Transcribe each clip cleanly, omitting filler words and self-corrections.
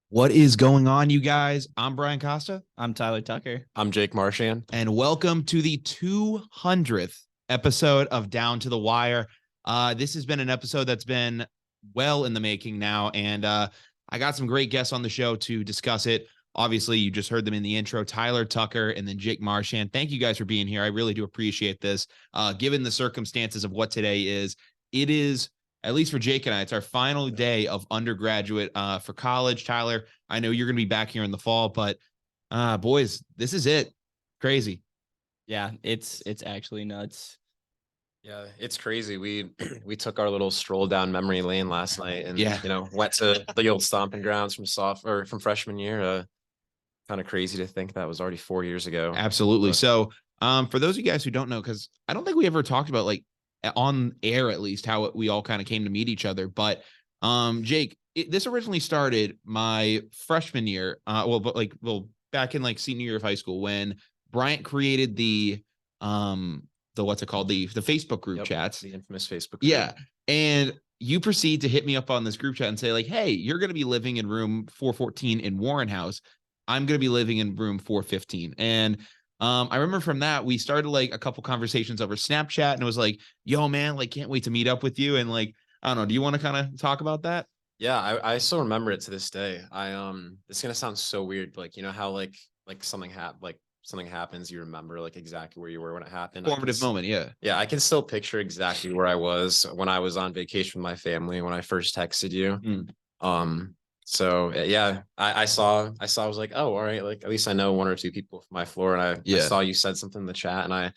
What is going on, you guys? I'm Brian Costa, I'm Tyler Tucker. I'm Jake Marchand. and welcome to the 200th episode of Down to the Wire. This has been an episode that's been well in the making now, and I got some great guests on the show to discuss it. Obviously, you just heard them in the intro, Tyler Tucker and then Jake Marchand. Thank you guys for being here. I really do appreciate this. Given the circumstances of what today is, it is, at least for Jake and I, it's our final day of undergraduate for college. Tyler, I know you're going to be back here in the fall, but boys, this is it. Crazy. Yeah, it's actually nuts. Yeah, it's crazy. We we took our little stroll down memory lane last night, and Yeah. went to the old stomping grounds from freshman year. Kind of crazy to think that was already 4 years ago. Absolutely. But So, for those of you guys who don't know, because I don't think we ever talked about, like, on air at least, how we all kind of came to meet each other. But Jake, this originally started my freshman year. Back in like senior year of high school when Bryant created the what's it called, the Facebook group chats, the infamous Facebook group. Yeah, and you proceed to hit me up on this group chat and say, like, hey, you're going to be living in room 414 in Warren House. I'm going to be living in room 415. And I remember from that, we started like a couple conversations over Snapchat, and it was like, yo, man, like, can't wait to meet up with you. And like, I don't know, do you want to kind of talk about that? Yeah, I still remember it to this day. It's gonna sound so weird, but like how something happens, you remember like exactly where you were when it happened. Formative moment, yeah. Yeah, I can still picture exactly where I was when I was on vacation with my family when I first texted you. So yeah, I saw, I was like, oh, all right, like at least I know one or two people from my floor, and I saw you said something in the chat, and I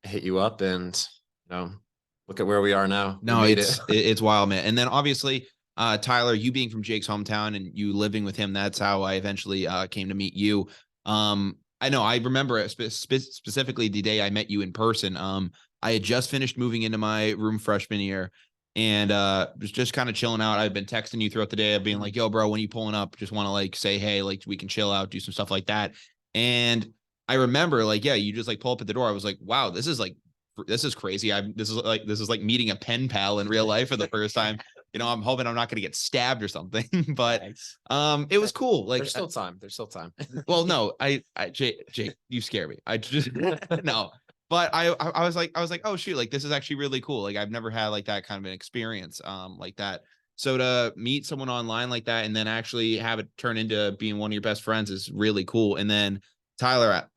hit you up, and look at where we are now. No, it's wild, man. And then obviously, Tyler, you being from Jake's hometown and you living with him, that's how I eventually came to meet you. I know I remember it specifically the day I met you in person. I had just finished moving into my room freshman year and was just kind of chilling out. I've been texting you throughout the day of being like, yo, bro, when you pulling up? Just want to like say, hey, like we can chill out, do some stuff like that. And I remember like, yeah, you just like pull up at the door. I was like, wow, this is crazy. This is like meeting a pen pal in real life for the first time. I'm hoping I'm not going to get stabbed or something, but it was cool. Like, there's still time. There's still time. Well, no, Jake, you scare me. I just no, but I was like, oh shoot, like this is actually really cool. Like I've never had like that kind of an experience, like that. So to meet someone online like that and then actually have it turn into being one of your best friends is really cool. And then Tyler,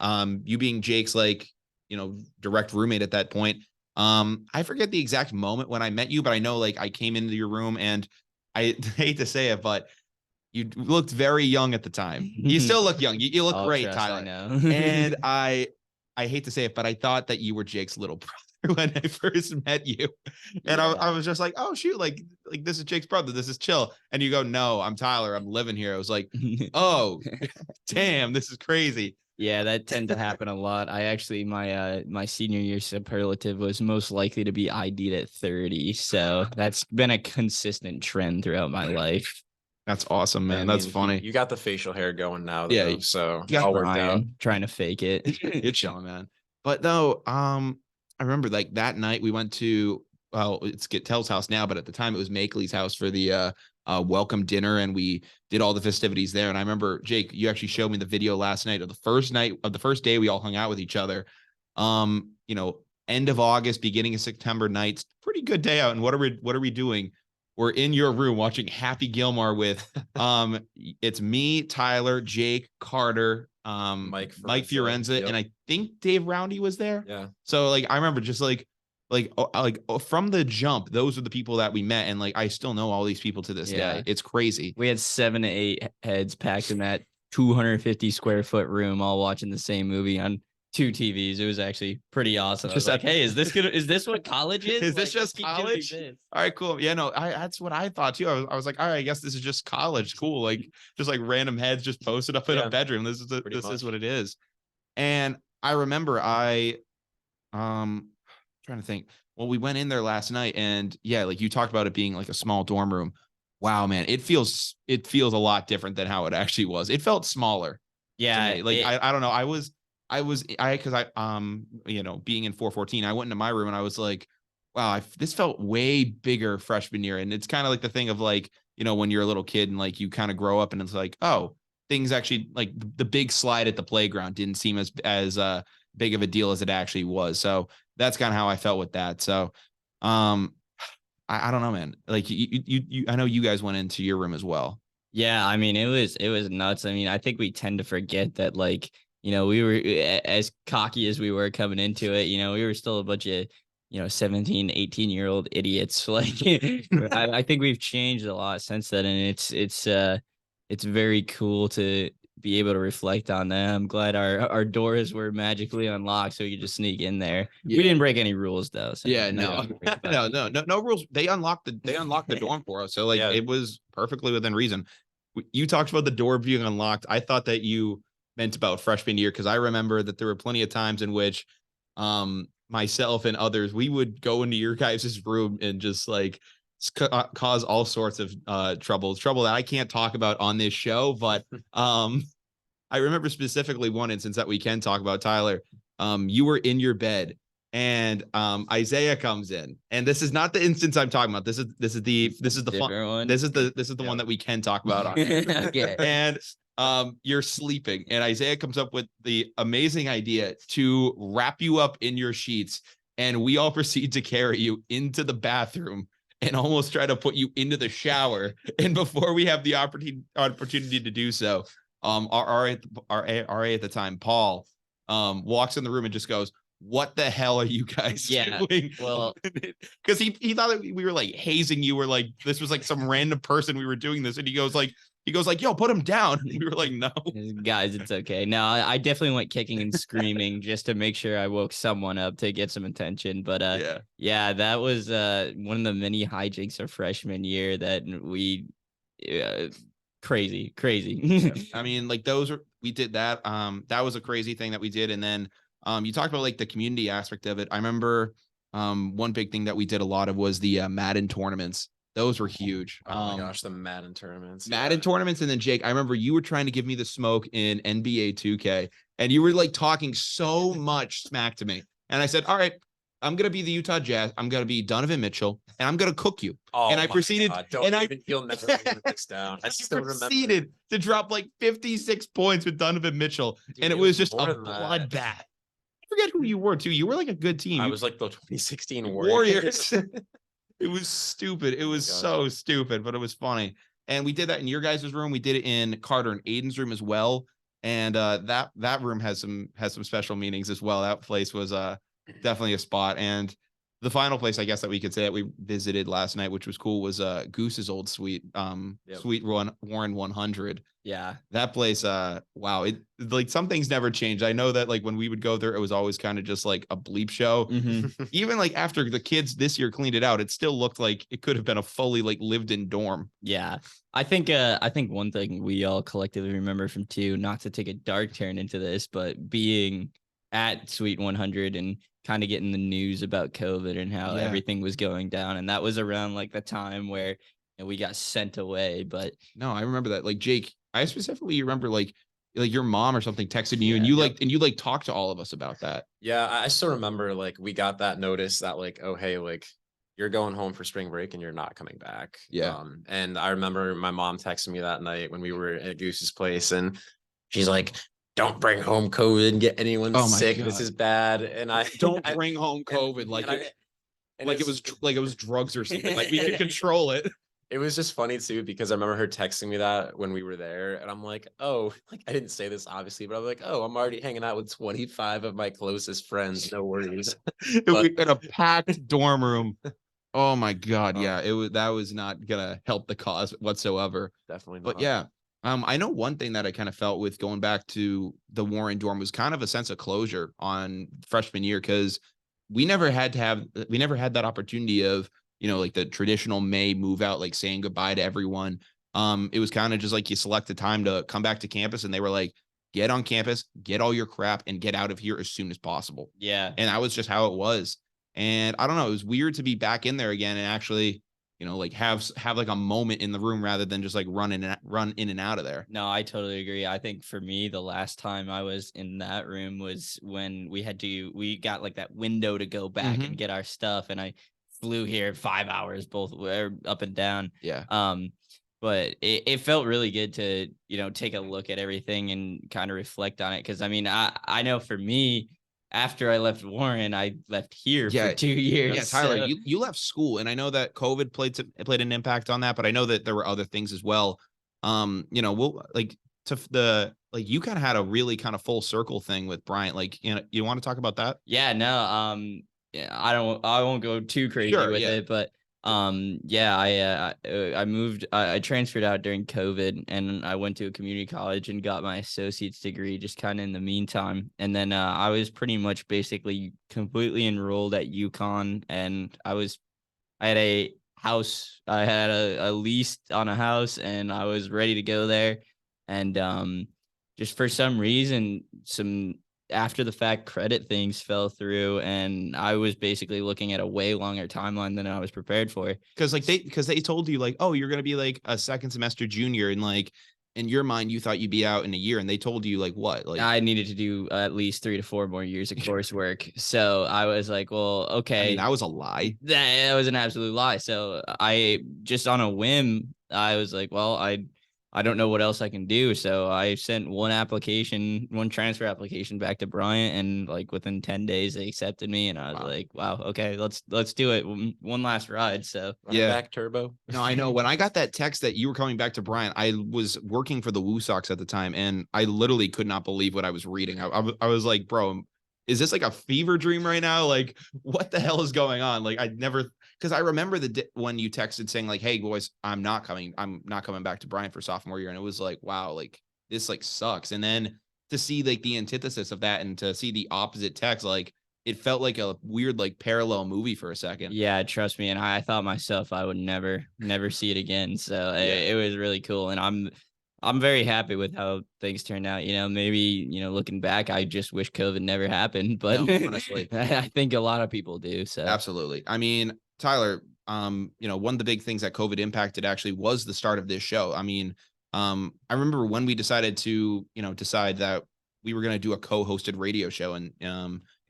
you being Jake's like, direct roommate at that point. I forget the exact moment when I met you, but I know like I came into your room and I hate to say it, but you looked very young at the time. You still look young. You look great, Tyler. I know. And I hate to say it, but I thought that you were Jake's little brother when I first met you. And I was just like, oh shoot, like this is Jake's brother. This is chill. And you go, no, I'm Tyler. I'm living here. I was like, oh, damn, this is crazy. Yeah, that tend to happen a lot. I actually my senior year superlative was most likely to be ID'd at 30. So that's been a consistent trend throughout my life. That's awesome, man. That's funny. You got the facial hair going now, though, yeah. So all worked out. Trying to fake it. You're chilling, man. But no, I remember like that night we went to, well, it's Tell's house now, but at the time it was Makeley's house for the welcome dinner, and we did all the festivities there. And I remember, Jake, you actually showed me the video last night of the first day we all hung out with each other. End of August, beginning of September nights, pretty good day out. And what are we doing? We're in your room watching Happy Gilmore with it's me, Tyler, Jake, Carter, Mike Fiorenza, and I think Dave Roundy was there. Yeah. So like I remember just like from the jump, those are the people that we met, and like I still know all these people to this day. It's crazy. We had 7 to 8 heads packed in that 250 square foot room, all watching the same movie on 2 TVs. It was actually pretty awesome. Just like, hey, is this what college is? Is this just college? All right, cool. Yeah, no, that's what I thought too. I was like, all right, I guess this is just college. Cool. Like just like random heads just posted up in a bedroom. This is what it is. And I remember trying to think. Well, we went in there last night, and yeah, like you talked about it being like a small dorm room. Wow, man, it feels a lot different than how it actually was. It felt smaller. Yeah, like I don't know. Being in 414, I went into my room and I was like, wow, this felt way bigger freshman year. And it's kind of like the thing of like, when you're a little kid and like you kind of grow up and it's like, oh, things actually like the big slide at the playground didn't seem as big of a deal as it actually was. So that's kind of how I felt with that. So I don't know, man. Like you I know you guys went into your room as well. Yeah, I mean, it was nuts. I mean, I think we tend to forget that, like, we were as cocky as we were coming into it, we were still a bunch of, 17, 18-year-old idiots. Like, I think we've changed a lot since then, and it's very cool to be able to reflect on that. I'm glad our doors were magically unlocked so we could just sneak in there. Yeah. We didn't break any rules though. So Yeah, no rules. They unlocked the dorm for us. So like it was perfectly within reason. You talked about the door being unlocked. I thought that you meant about freshman year, because I remember that there were plenty of times in which myself and others, we would go into your guys' room and just like cause all sorts of trouble that I can't talk about on this show. But I remember specifically one instance that we can talk about, Tyler. You were in your bed and Isaiah comes in, and this is not the instance I'm talking about. This is the fun one. This is the one that we can talk about on. Okay. And you're sleeping, and Isaiah comes up with the amazing idea to wrap you up in your sheets, and we all proceed to carry you into the bathroom and almost try to put you into the shower. And before we have the opportunity to do so, our RA at the time, Paul, walks in the room and just goes, "What the hell are you guys doing?" Well, because he thought that we were like hazing you, or like this was like some random person we were doing this, and he goes like, "Yo, put him down." And we were like, "No, guys, it's okay." No, I definitely went kicking and screaming just to make sure I woke someone up to get some attention. But yeah, that was one of the many hijinks of freshman year that we crazy. I mean, like we did that. That was a crazy thing that we did. And then you talked about like the community aspect of it. I remember one big thing that we did a lot of was the Madden tournaments. Those were huge. Oh my gosh, the Madden tournaments. Tournaments. And then Jake, I remember you were trying to give me the smoke in NBA 2K, and you were like talking so much smack to me. And I said, all right, I'm gonna be the Utah Jazz. I'm gonna be Donovan Mitchell, and I'm gonna cook you. Oh, and I proceeded, you'll never live this down. I still proceeded to drop like 56 points with Donovan Mitchell, and it was just a bloodbath. I forget who you were too. You were like a good team. I was like the 2016 Warriors. It was stupid. It was so stupid, but it was funny. And we did that in your guys' room. We did it in Carter and Aiden's room as well. And that room has some special meanings as well. That place was definitely a spot. And the final place, I guess, that we could say that we visited last night, which was cool, was Goose's old suite, Suite Warren 100. Yeah, that place, wow, it like some things never changed. I know that like when we would go there, it was always kind of just like a bleep show. Mm-hmm. Even like after the kids this year cleaned it out, it still looked like it could have been a fully like lived in dorm. Yeah, I think one thing we all collectively remember from not to take a dark turn into this, but being at Suite 100 and kind of getting the news about COVID and how everything was going down, and that was around like the time where we got sent away. But no, I remember that. Like Jake, I specifically remember like your mom or something texted you, and you talked to all of us about that. Yeah, I still remember like we got that notice that like, oh hey, like you're going home for spring break and you're not coming back. Yeah. And I remember my mom texted me that night when we were at Goose's place, and she's like, "Don't bring home COVID and get anyone sick. God. This is bad." And I don't bring home COVID it was drugs or something. Like we could control it. It was just funny too, because I remember her texting me that when we were there, and I'm like, oh, like I didn't say this obviously, but I'm like, oh, I'm already hanging out with 25 of my closest friends. No worries. We in a packed dorm room. Oh my God. Yeah. That was not gonna help the cause whatsoever. Definitely not. But yeah. I know one thing that I kind of felt with going back to the Warren dorm was kind of a sense of closure on freshman year, because we never had that opportunity of, like the traditional May move out, like saying goodbye to everyone. It was kind of just like you select the time to come back to campus, and they were like, get on campus, get all your crap, and get out of here as soon as possible. Yeah. And that was just how it was. And I don't know, it was weird to be back in there again and actually, like have like a moment in the room rather than just like run in and out of there. No, I totally agree. I think for me, the last time I was in that room was when we got like that window to go back and get our stuff. And I flew here 5 hours both up and down. Yeah. but it felt really good to, take a look at everything and kind of reflect on it. Cause I mean, I know for me, after I left Warren, I left here for Yeah. 2 years. Yeah, Tyler, so- you left school, and I know that COVID played an impact on that, but I know that there were other things as well. We'll like you kind of had a really kind of full circle thing with Bryant. Like, you want to talk about that? Yeah, no, yeah, I won't go too crazy Sure, with yeah. it, but yeah, I moved, I transferred out during COVID, and I went to a community college and got my associate's degree just kind of in the meantime. And then I was pretty much basically completely enrolled at UConn, and I had a house, I had a lease on a house, and I was ready to go there. And just for some reason, some after the fact credit things fell through, and I was basically looking at a way longer timeline than I was prepared for. Because they told you like, oh, you're gonna be like a second semester junior, and like in your mind you thought you'd be out in a year, and they told you like what? Like I needed to do at least 3 to 4 more years of coursework. So I was like, well, okay. I mean, that was a lie. That was an absolute lie. So I just on a whim, I was like, well, I don't know what else I can do. So I sent one transfer application back to Bryant, and like within 10 days they accepted me, and I was like, wow, okay, let's do it. One last ride. So Running back turbo. No, I know when I got that text that you were coming back to Bryant, I was working for the Woo Sox at the time, and I literally could not believe what I was reading. I was like, bro, is this like a fever dream right now? Like, what the hell is going on? Like, because I remember when you texted saying like, hey boys, I'm not coming back to Bryant for sophomore year. And it was like, wow, like this like sucks. And then to see like the antithesis of that and to see the opposite text, like it felt like a weird, like parallel movie for a second. Yeah, trust me. And I thought myself, I would never see it again. So it was really cool. And I'm very happy with how things turned out. Maybe, looking back, I just wish COVID never happened, but No, honestly, I think a lot of people do. So absolutely. I mean, Tyler, one of the big things that COVID impacted actually was the start of this show. I mean, I remember when we decided to, decide that we were going to do a co-hosted radio show, and,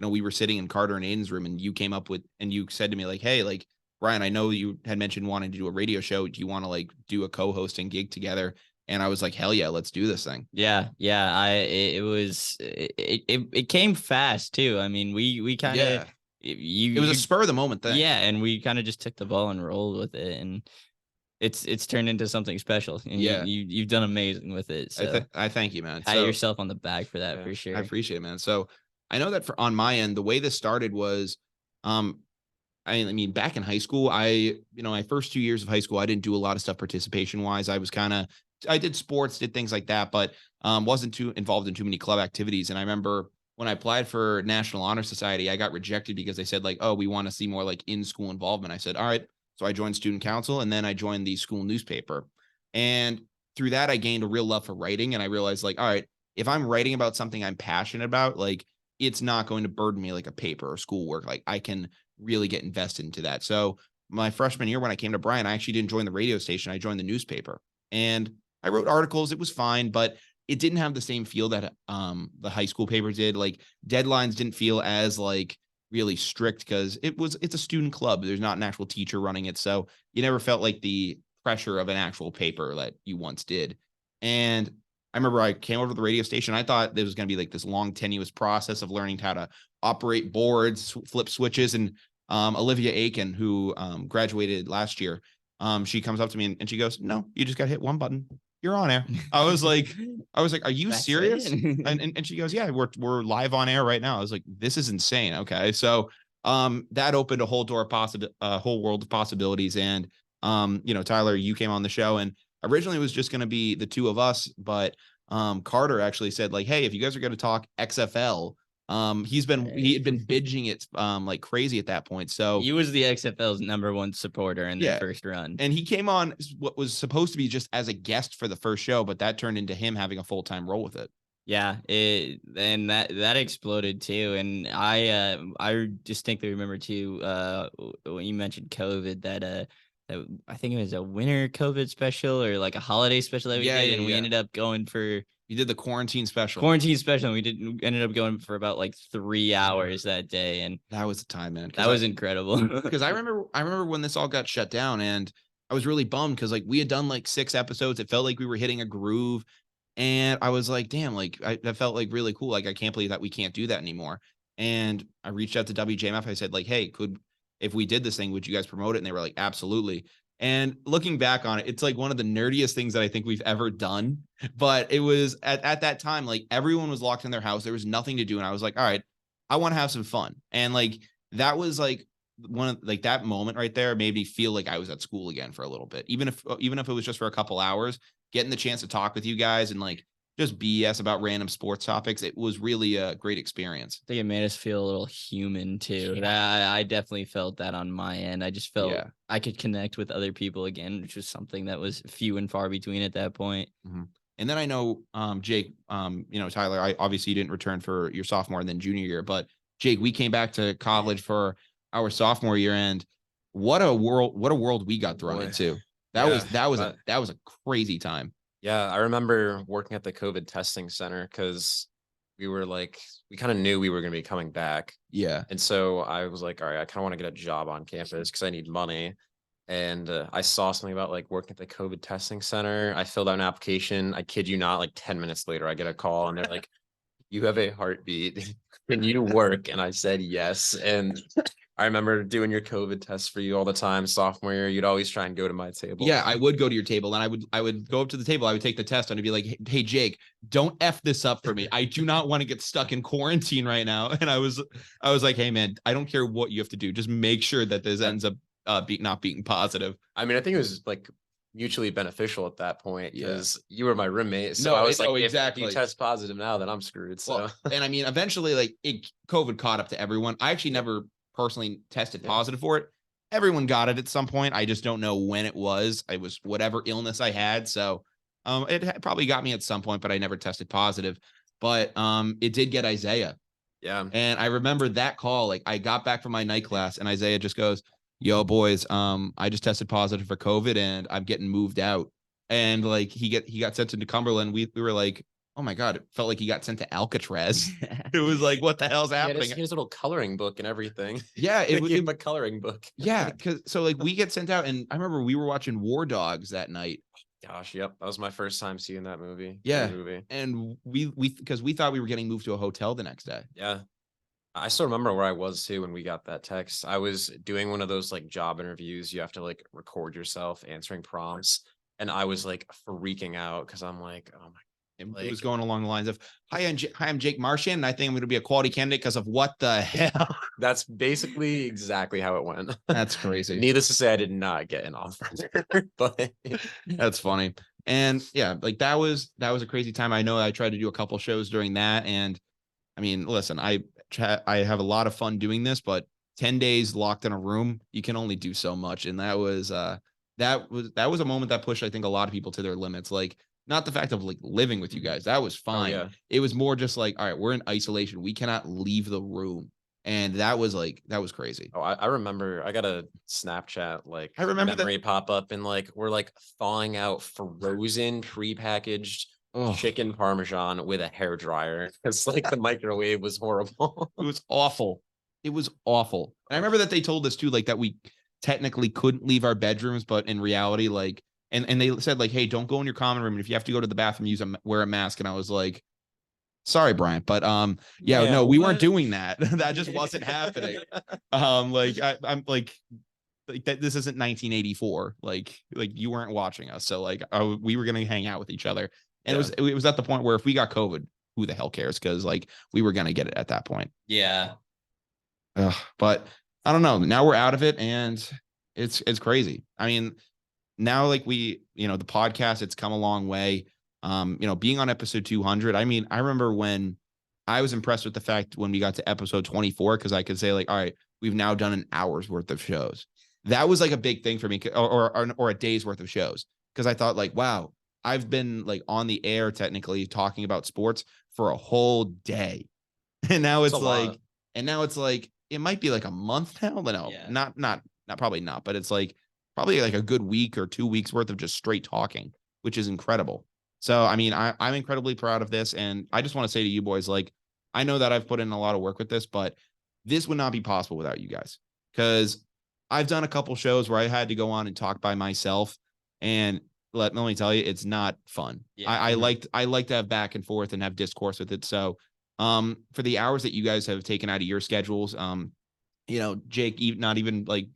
we were sitting in Carter and Aiden's room, and you came up with, and you said to me like, hey, like, Brian, I know you had mentioned wanting to do a radio show. Do you want to like do a co-hosting gig together? And I was like, hell yeah, let's do this thing. Yeah. It came fast too. I mean, we kind of, it was a spur of the moment thing. Yeah. And we kind of just took the ball and rolled with it, and it's turned into something special. And you've done amazing with it. So I thank you, man. Pat yourself on the back for that, for sure. I appreciate it, man. So I know that on my end, the way this started was, I mean, back in high school, my first 2 years of high school, I didn't do a lot of stuff participation wise. I did sports, did things like that, but wasn't too involved in too many club activities. And I remember when I applied for National Honor Society, I got rejected because they said like, oh, we want to see more like in school involvement. I said, all right. So I joined student council, and then I joined the school newspaper. And through that, I gained a real love for writing. And I realized like, all right, if I'm writing about something I'm passionate about, like it's not going to burden me like a paper or schoolwork. Like I can really get invested into that. So my freshman year, when I came to Bryan, I actually didn't join the radio station. I joined the newspaper, and I wrote articles. It was fine, but it didn't have the same feel that the high school paper did. Like deadlines didn't feel as like really strict because it's a student club. There's not an actual teacher running it. So you never felt like the pressure of an actual paper that you once did. And I remember I came over to the radio station. I thought there was going to be like this long, tenuous process of learning how to operate boards, flip switches. And Olivia Aiken, who graduated last year, she comes up to me and she goes, "No, you just got to hit one button. You're on air." I was like, "Are you serious?" And she goes, "Yeah, we're live on air right now." I was like, "This is insane." Okay, so that opened a whole whole world of possibilities. And Tyler, you came on the show, and originally it was just going to be the two of us, but Carter actually said like, "Hey, if you guys are going to talk XFL." He had been binging it like crazy at that point. So he was the XFL's #1 supporter in their first run. And he came on what was supposed to be just as a guest for the first show, but that turned into him having a full-time role with it. Yeah, and that exploded too. And I distinctly remember too when you mentioned COVID that I think it was a winter COVID special or like a holiday special that we did, and we ended up going for. You did the quarantine special. And we ended up going for about like 3 hours that day, and that was the time, man. That was incredible. Because I remember when this all got shut down, and I was really bummed because like we had done like 6 episodes. It felt like we were hitting a groove. And I was like, damn, like that felt like really cool. Like, I can't believe that we can't do that anymore. And I reached out to WJMF. I said, like, hey, if we did this thing, would you guys promote it? And they were like, absolutely. And looking back on it, it's like one of the nerdiest things that I think we've ever done. But it was at that time, like everyone was locked in their house. There was nothing to do. And I was like, all right, I want to have some fun. And like, that was like one of like that moment right there made me feel like I was at school again for a little bit, even if it was just for a couple hours, getting the chance to talk with you guys and like just BS about random sports topics. It was really a great experience. I think it made us feel a little human too. I definitely felt that on my end. I just felt I could connect with other people again, which was something that was few and far between at that point. Mm-hmm. And then I know, Jake, Tyler, I obviously didn't return for your sophomore and then junior year, but Jake, we came back to college for our sophomore year, and what a world we got thrown into. That was a crazy time. Yeah, I remember working at the COVID testing center because we kind of knew we were going to be coming back. Yeah. And so I was like, all right, I kind of want to get a job on campus because I need money. And I saw something about like working at the COVID testing center. I filled out an application. I kid you not, like 10 minutes later, I get a call and they're like, you have a heartbeat. Can you work? And I said yes. And I remember doing your COVID tests for you all the time. Sophomore year, you'd always try and go to my table. Yeah, I would go to your table and I would go up to the table. I would take the test and I'd be like, hey, Jake, don't F this up for me. I do not want to get stuck in quarantine right now. And I was like, hey man, I don't care what you have to do. Just make sure that this ends up not being positive. I mean, I think it was like mutually beneficial at that point because you were my roommate. So I was like, exactly. If you test positive now, then I'm screwed. So well, and I mean, eventually like COVID caught up to everyone. I actually never personally tested positive for it. Everyone got it at some point. I just don't know when it was. It was whatever illness I had. So it probably got me at some point, but I never tested positive. But it did get Isaiah. Yeah. And I remember that call. Like I got back from my night class and Isaiah just goes, yo boys, I just tested positive for COVID and I'm getting moved out. And like he got sent into Cumberland. We were like, oh my God, it felt like he got sent to Alcatraz. It was like, what the hell's happening? His little coloring book and everything. Yeah, it was a coloring book. Yeah, because so like we get sent out, and I remember we were watching War Dogs that night. Gosh, yep, that was my first time seeing that movie. Yeah, and we because we thought we were getting moved to a hotel the next day. Yeah, I still remember where I was too when we got that text. I was doing one of those like job interviews. You have to like record yourself answering prompts, and I was like freaking out because I'm like, oh my. It was going along the lines of, hi, I'm Jake Marchand, and I think I'm going to be a quality candidate because of what the hell. That's basically exactly how it went. That's crazy. Needless to say, I did not get an offer, but that's funny. And yeah, like that was a crazy time. I know I tried to do a couple shows during that, and I mean, listen, I have a lot of fun doing this, but 10 days locked in a room, you can only do so much, and that was a moment that pushed, I think, a lot of people to their limits. Like, not the fact of like living with you guys. That was fine. Oh, yeah. It was more just like, all right, we're in isolation. We cannot leave the room. And that was crazy. Oh, I remember I got a Snapchat, like I remember memory pop up and like, we're like thawing out frozen prepackaged chicken Parmesan with a hair dryer. It's like the microwave was horrible. It was awful. It was awful. And I remember that they told us too, like that we technically couldn't leave our bedrooms, but in reality, like, and they said like, hey, don't go in your common room. And if you have to go to the bathroom, wear a mask. And I was like, sorry, Brian, but no, we weren't doing that. That just wasn't happening. I'm like that. This isn't 1984. Like you weren't watching us. So like we were going to hang out with each other. And it was at the point where if we got COVID, who the hell cares? Because like we were going to get it at that point. Yeah. But I don't know. Now we're out of it and it's crazy. I mean, now, like the podcast, it's come a long way. Being on episode 200, I mean, I remember when I was impressed with the fact when we got to episode 24, because I could say like, all right, we've now done an hour's worth of shows. That was like a big thing for me, or a day's worth of shows. Because I thought like, wow, I've been like on the air technically talking about sports for a whole day. And now it's like, it might be like a month now. But no, not probably not, but it's like, probably like a good week or 2 weeks worth of just straight talking, which is incredible. So, I mean, I'm incredibly proud of this. And I just want to say to you boys, like, I know that I've put in a lot of work with this, but this would not be possible without you guys. Because I've done a couple shows where I had to go on and talk by myself, and let me tell you, it's not fun. Yeah. I like to have back and forth and have discourse with it. So, for the hours that you guys have taken out of your schedules, Jake, not even like,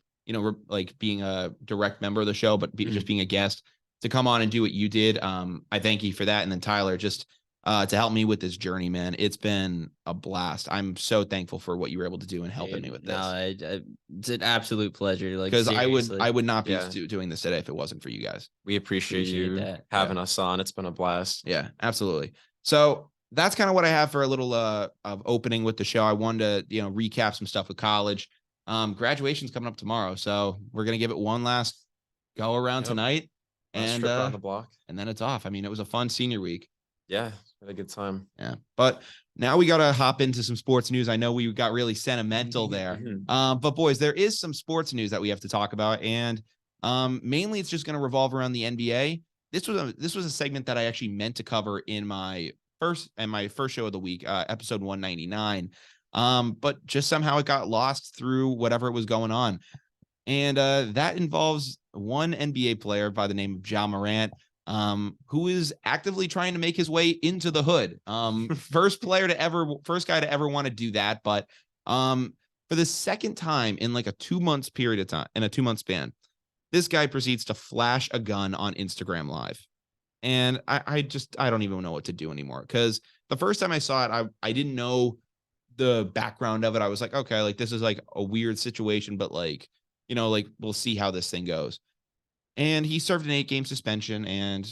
like being a direct member of the show, but just being a guest to come on and do what you did. I thank you for that. And then Tyler, just to help me with this journey, man. It's been a blast. I'm so thankful for what you were able to do and helping me with this. No, it's an absolute pleasure. Like, because I seriously. would not be doing this today if it wasn't for you guys. We appreciate you that. having us on. It's been a blast. Yeah, absolutely. So that's kind of what I have for a little of opening with the show. I wanted to, recap some stuff with college. Graduation's coming up tomorrow, so we're gonna give it one last go around tonight, and around the block, and then it's off. I mean, it was a fun senior week. Yeah, had a good time. Yeah, but now we gotta hop into some sports news. I know we got really sentimental there, but boys, there is some sports news that we have to talk about, and mainly it's just gonna revolve around the NBA. This was a segment that I actually meant to cover in my first show of the week, episode 199. But just somehow it got lost through whatever was going on. And that involves one NBA player by the name of Ja Morant, who is actively trying to make his way into the hood. First guy to ever want to do that. But for the second time in like a 2-month period of time, in a 2-month span, this guy proceeds to flash a gun on Instagram Live. And I don't even know what to do anymore, because the first time I saw it, I didn't know the background of it. I was like, okay, like this is like a weird situation, but like, like we'll see how this thing goes. And he served an 8-game suspension, and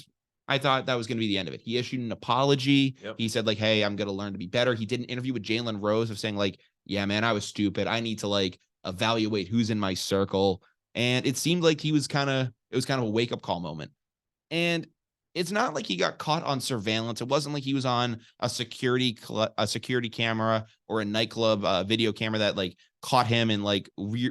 I thought that was going to be the end of it. He issued an apology. Yep. He said like, hey, I'm going to learn to be better. He did an interview with Jalen Rose of saying like, yeah, man, I was stupid. I need to like evaluate who's in my circle. And it seemed like it was kind of a wake up call moment. And it's not like he got caught on surveillance. It wasn't like he was on a security camera or a nightclub video camera that like caught him in like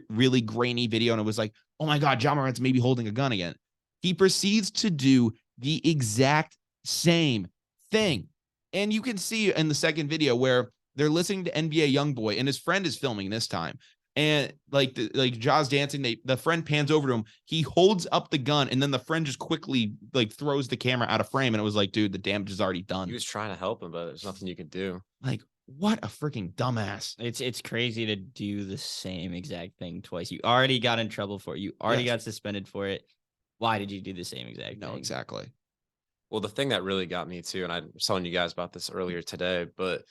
really grainy video. And it was like, oh my God, Ja Morant's maybe holding a gun again. He proceeds to do the exact same thing. And you can see in the second video where they're listening to NBA Youngboy and his friend is filming this time. And like Ja's dancing, the friend pans over to him. He holds up the gun, and then the friend just quickly like throws the camera out of frame. And it was like, dude, the damage is already done. He was trying to help him, but there's nothing you can do. Like, what a freaking dumbass! It's crazy to do the same exact thing twice. You already got in trouble for it. You already got suspended for it. Why did you do the same exact thing? No, exactly. Well, the thing that really got me too, and I was telling you guys about this earlier today, but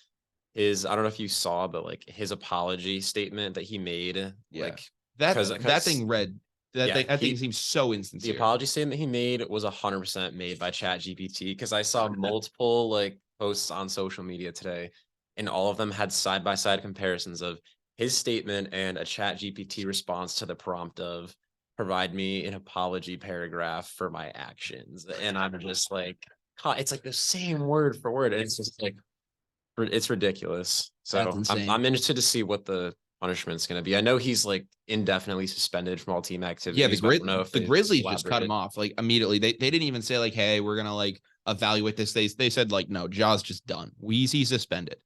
I don't know if you saw, but like his apology statement that he made, like that thing read that thing seems so insincere. The apology statement he made was 100% made by ChatGPT, because I saw multiple like posts on social media today, and all of them had side-by-side comparisons of his statement and a ChatGPT response to the prompt of provide me an apology paragraph for my actions. And I'm just like, it's like the same word for word. And it's just like, it's ridiculous. So I'm interested to see what the punishment's going to be. I know he's like indefinitely suspended from all team activities. Yeah, the Grizzlies just cut him off like immediately. They didn't even say like, hey, we're going to like evaluate this. They said like, no, Ja's just done. He's suspended.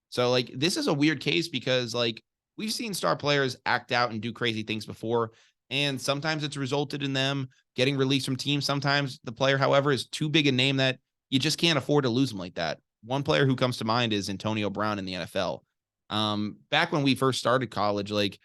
So like, this is a weird case because like we've seen star players act out and do crazy things before. And sometimes it's resulted in them getting released from teams. Sometimes the player, however, is too big a name that you just can't afford to lose them like that. One player who comes to mind is Antonio Brown in the NFL. Back when we first started college, like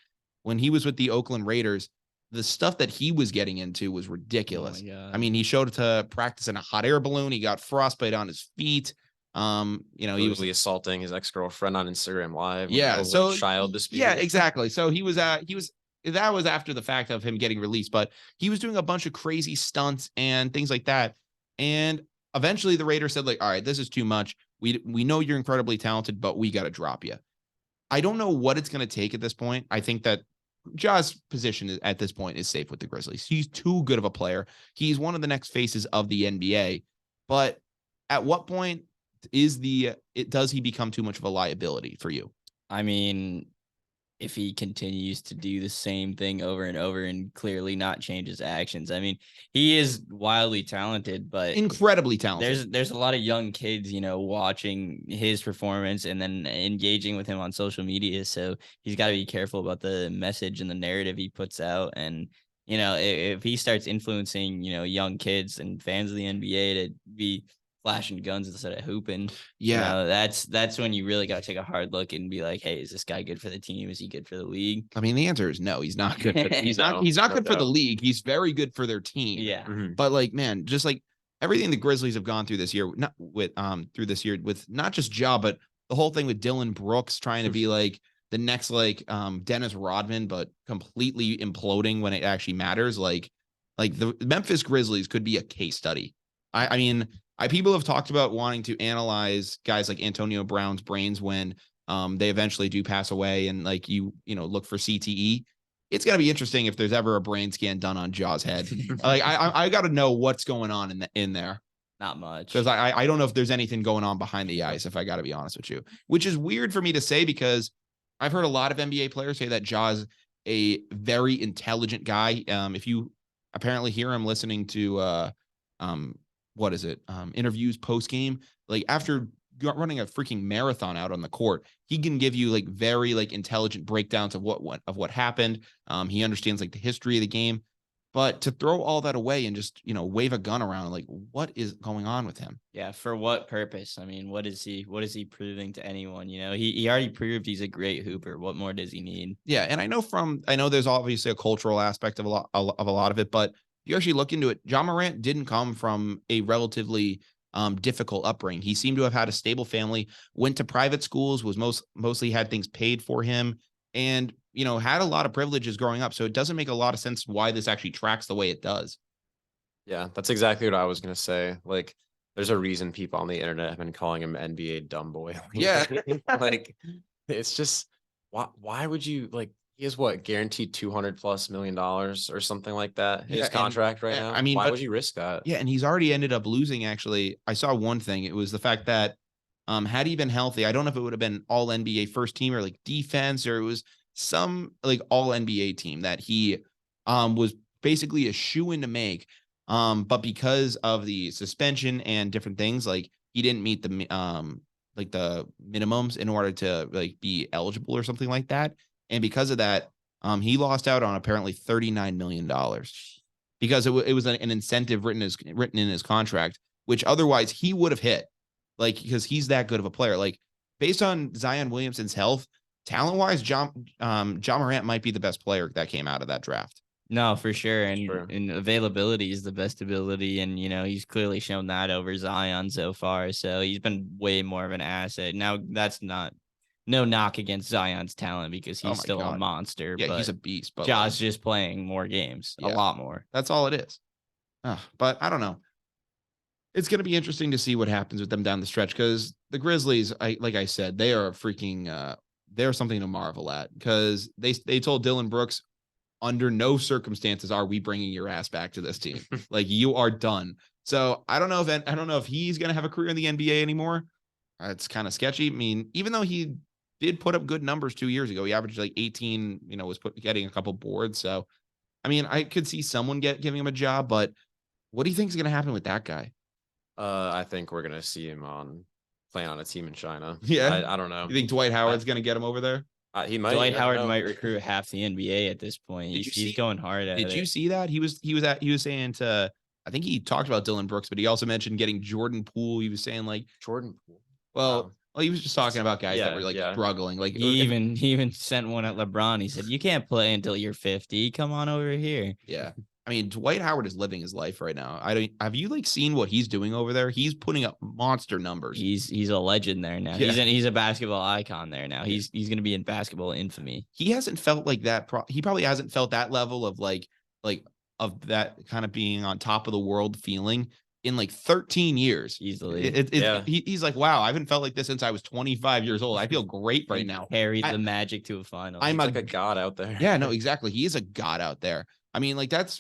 when he was with the Oakland Raiders, the stuff that he was getting into was ridiculous. Oh, I mean, he showed to practice in a hot air balloon. He got frostbite on his feet. He was assaulting his ex-girlfriend on Instagram Live. Yeah. So child dispute. Yeah, exactly. So that was after the fact of him getting released, but he was doing a bunch of crazy stunts and things like that. And eventually the Raiders said like, all right, this is too much. We know you're incredibly talented, but we got to drop you. I don't know what it's going to take at this point. I think that Ja's position at this point is safe with the Grizzlies. He's too good of a player. He's one of the next faces of the NBA. But at what point does he become too much of a liability for you? I mean, if he continues to do the same thing over and over and clearly not change his actions. I mean, he is wildly talented, but Incredibly talented. there's a lot of young kids, watching his performance and then engaging with him on social media. So he's got to be careful about the message and the narrative he puts out. And, if he starts influencing, young kids and fans of the NBA to be flashing guns instead of hooping. Yeah. That's when you really got to take a hard look and be like, hey, is this guy good for the team? Is he good for the league? I mean, the answer is no. He's not good. He's No, not no good for the doubt. league. He's very good for their team. Yeah. But like, man, just like everything the Grizzlies have gone through this year, not with with not just Ja, but the whole thing with Dylan Brooks trying to be like the next like Dennis Rodman, but completely imploding when it actually matters. Like the Memphis Grizzlies could be a case study. I mean, people have talked about wanting to analyze guys like Antonio Brown's brains when they eventually do pass away, and like look for CTE. It's gonna be interesting if there's ever a brain scan done on Ja's head. Like I got to know what's going on in there. Not much. Because I don't know if there's anything going on behind the ice, if I got to be honest with you, which is weird for me to say because I've heard a lot of NBA players say that Ja's a very intelligent guy. If you apparently hear him listening to what is it? Interviews post game, like after running a freaking marathon out on the court, he can give you like very like intelligent breakdowns of what happened. He understands like the history of the game. But to throw all that away and just, wave a gun around, like what is going on with him? Yeah, for what purpose? I mean, what is he proving to anyone? He already proved he's a great hooper. What more does he need? Yeah, and I know there's obviously a cultural aspect of a lot of it, but you actually look into it, Ja Morant didn't come from a relatively difficult upbringing. He seemed to have had a stable family, went to private schools, was mostly had things paid for him, and had a lot of privileges growing up. So it doesn't make a lot of sense why this actually tracks the way it does. Yeah, that's exactly what I was gonna say. Like, there's a reason people on the internet have been calling him NBA dumb boy. Yeah. Like, it's just why would you like? He is what, guaranteed $200+ million or something like that. His Yeah, contract right and now. I mean, why but- would you risk that? Yeah, and he's already ended up losing. Actually, I saw one thing. It was the fact that had he been healthy, I don't know if it would have been all NBA first team or like defense, or it was some like all NBA team that he was basically a shoe-in to make. But because of the suspension and different things, like he didn't meet the like the minimums in order to like be eligible or something like that. And because of that, he lost out on apparently $39 million because it was an incentive written in his contract, which otherwise he would have hit, like because he's that good of a player. Like based on Zion Williamson's health, talent wise, Ja Morant might be the best player that came out of that draft. No, for sure. And, Sure. and availability is the best ability. And, he's clearly shown that over Zion so far. So he's been way more of an asset. Now, that's no knock against Zion's talent because Oh he's my still a God. monster. Yeah, but he's a beast. But Ja's just playing more games, a Yeah. lot more. that's all it is. But I don't know. It's going to be interesting to see what happens with them down the stretch because the Grizzlies, like I said, they are freaking they're something to marvel at because they told Dylan Brooks, under no circumstances are we bringing your ass back to this team. Like you are done. So I don't know if he's going to have a career in the NBA anymore. It's kind of sketchy. I mean, even though he did put up good numbers 2 years ago, he averaged like 18, was getting a couple boards. So, I mean, I could see someone giving him a job, but what do you think is going to happen with that guy? I think we're gonna see him playing on a team in China. Yeah. I don't know. You think Dwight Howard's going to get him over there? He might. Dwight I don't Howard know. might recruit half the NBA at this point. Did you He's see- going hard at it. Did you see that? He was saying to, I think he talked about Dylan Brooks, but he also mentioned getting Jordan Poole. He was saying like, Jordan Poole. well, Wow. he was just talking about guys that Yeah, were like yeah. struggling. Like He even sent one at LeBron. He said, "You can't play until you're 50. Come on over here." yeah. I mean, Dwight Howard is living his life right now. Have you like seen what he's doing over there? He's putting up monster numbers. He's a legend there now. Yeah. He's a basketball icon there now. He's going to be in basketball infamy. He hasn't felt like that. He probably hasn't felt that level of like of that kind of being on top of the world feeling in like 13 years. Easily. Yeah. He's like, wow, I haven't felt like this since I was 25 years old. I feel great right now. Carried I- the Magic to a final. I'm He's a- like a god out there. Yeah, no, exactly. He is a god out there. I mean, like that's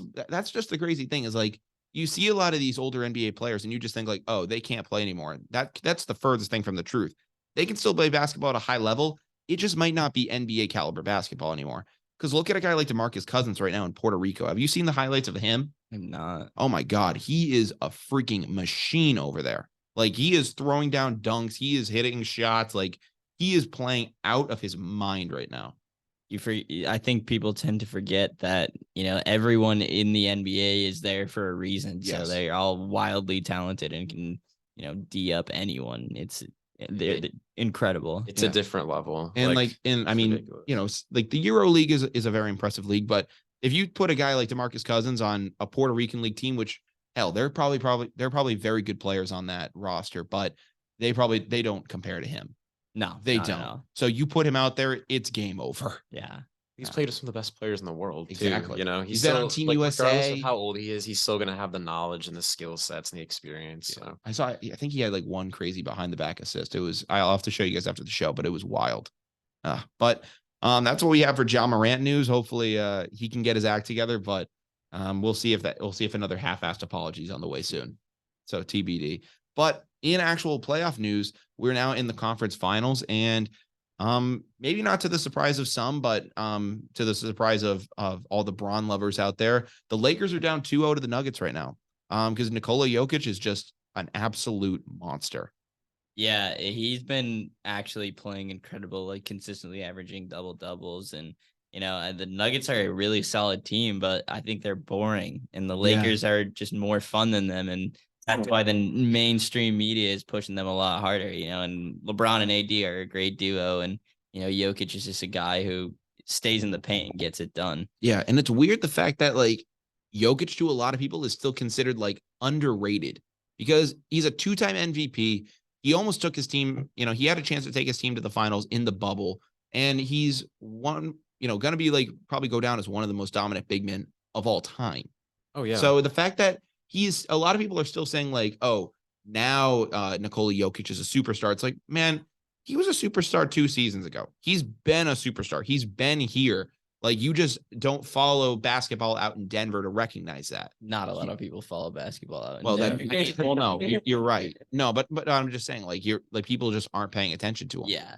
just the crazy thing is like you see a lot of these older NBA players and you just think like, oh, they can't play anymore. That's the furthest thing from the truth. They can still play basketball at a high level. it just might not be NBA caliber basketball anymore. Because look at a guy like DeMarcus Cousins right now in Puerto Rico. Have you seen the highlights of him? I'm not. Oh my God. He is a freaking machine over there. Like, he is throwing down dunks. He is hitting shots. Like, he is playing out of his mind right now. I think people tend to forget that, everyone in the NBA is there for a reason. Yes. So they're all wildly talented and can, D up anyone. They're incredible. It's a different level. And I mean, ridiculous. Like the Euro League is a very impressive league, but if you put a guy like DeMarcus Cousins on a Puerto Rican league team, which hell, they're probably very good players on that roster, but they don't compare to him. No, they don't. No. So you put him out there, it's game over. Yeah. He's played with some of the best players in the world. Exactly. Too. He's been still, on Team USA. Regardless of how old he is, he's still going to have the knowledge and the skill sets and the experience. Yeah. So I think he had like one crazy behind the back assist. I'll have to show you guys after the show, but it was wild. But that's what we have for Ja Morant news. Hopefully he can get his act together, but we'll see if another half-assed apology is on the way soon. So TBD. But in actual playoff news, we're now in the conference finals, and maybe not to the surprise of some, but to the surprise of all the Bron lovers out there, the Lakers are down 2-0 to the Nuggets right now. Because Nikola Jokic is just an absolute monster. Yeah, he's been actually playing incredible, like consistently averaging double doubles, and the Nuggets are a really solid team, but I think they're boring, and the Lakers are just more fun than them, and that's why the mainstream media is pushing them a lot harder, and LeBron and AD are a great duo, and Jokic is just a guy who stays in the paint and gets it done. Yeah, and it's weird the fact that like Jokic to a lot of people is still considered like underrated because he's a 2-time MVP. He almost took his team, he had a chance to take his team to the finals in the bubble, and he's going to be like probably go down as one of the most dominant big men of all time. Oh yeah. So the fact that a lot of people are still saying like, oh, now Nikola Jokic is a superstar. It's like, man, he was a superstar 2 seasons ago. He's been a superstar. He's been here. Like, you just don't follow basketball out in Denver to recognize that. Not a lot of people follow basketball out in Denver. Well, no, you're right. No, but I'm just saying, like, people just aren't paying attention to him. Yeah.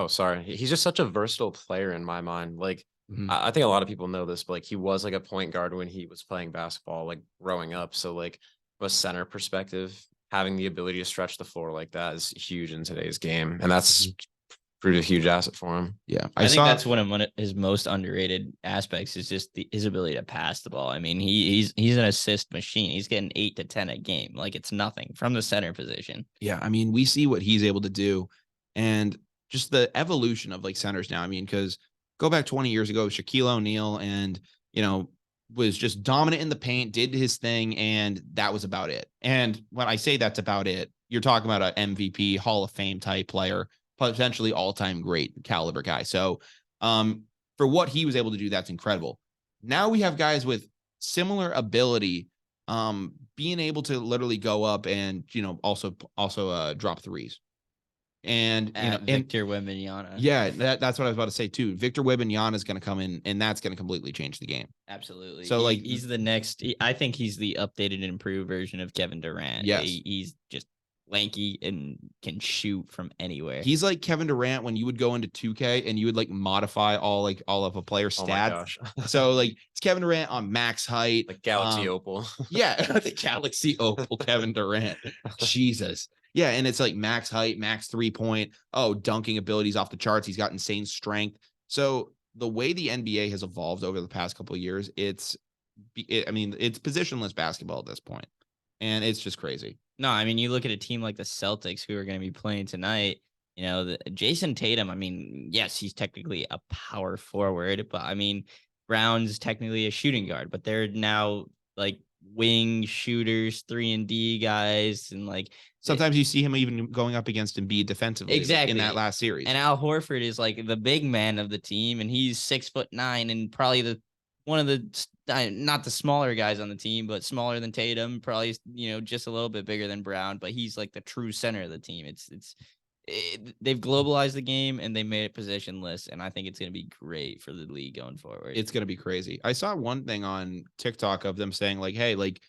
Sorry. He's just such a versatile player in my mind. Like, I think a lot of people know this, but like he was like a point guard when he was playing basketball, like growing up. So like from a center perspective, having the ability to stretch the floor like that is huge in today's game. And that's proved a huge asset for him. Yeah. I think that's one of his most underrated aspects is just his ability to pass the ball. I mean, he's an assist machine. He's getting 8 to 10 a game. Like, it's nothing from the center position. Yeah. I mean, we see what he's able to do and just the evolution of like centers now. I mean, because go back 20 years ago, Shaquille O'Neal and, was just dominant in the paint, did his thing, and that was about it. And when I say that's about it, you're talking about an MVP, Hall of Fame type player, potentially all-time great caliber guy. So for what he was able to do, that's incredible. Now we have guys with similar ability, being able to literally go up and, also drop threes. And Victor Wembanyama. Yeah, that's what I was about to say too. Victor Wembanyama is going to come in, and that's going to completely change the game. Absolutely. So he's the next. I think he's the updated and improved version of Kevin Durant. Yes, he's just lanky and can shoot from anywhere. He's like Kevin Durant when you would go into 2K and you would like modify all of a player's stats. So like it's Kevin Durant on max height, like Galaxy Opal. Yeah, the Galaxy Opal Kevin Durant. Jesus. Yeah, and it's like max height, max 3-point. Dunking abilities off the charts. He's got insane strength. So the way the NBA has evolved over the past couple of years, it's positionless basketball at this point, and it's just crazy. No, I mean, you look at a team like the Celtics who are going to be playing tonight. Jason Tatum. I mean, yes, he's technically a power forward, but I mean, Brown's technically a shooting guard, but they're now like wing shooters, 3-and-D guys, and like sometimes you see him even going up against Embiid defensively. Exactly. In that last series. And Al Horford is like the big man of the team, and he's 6'9" and probably one of the not the smaller guys on the team, but smaller than Tatum, probably just a little bit bigger than Brown, but he's like the true center of the team. They've globalized the game and they made it positionless, and I think it's going to be great for the league going forward. It's going to be crazy. I saw one thing on TikTok of them saying like, hey, like,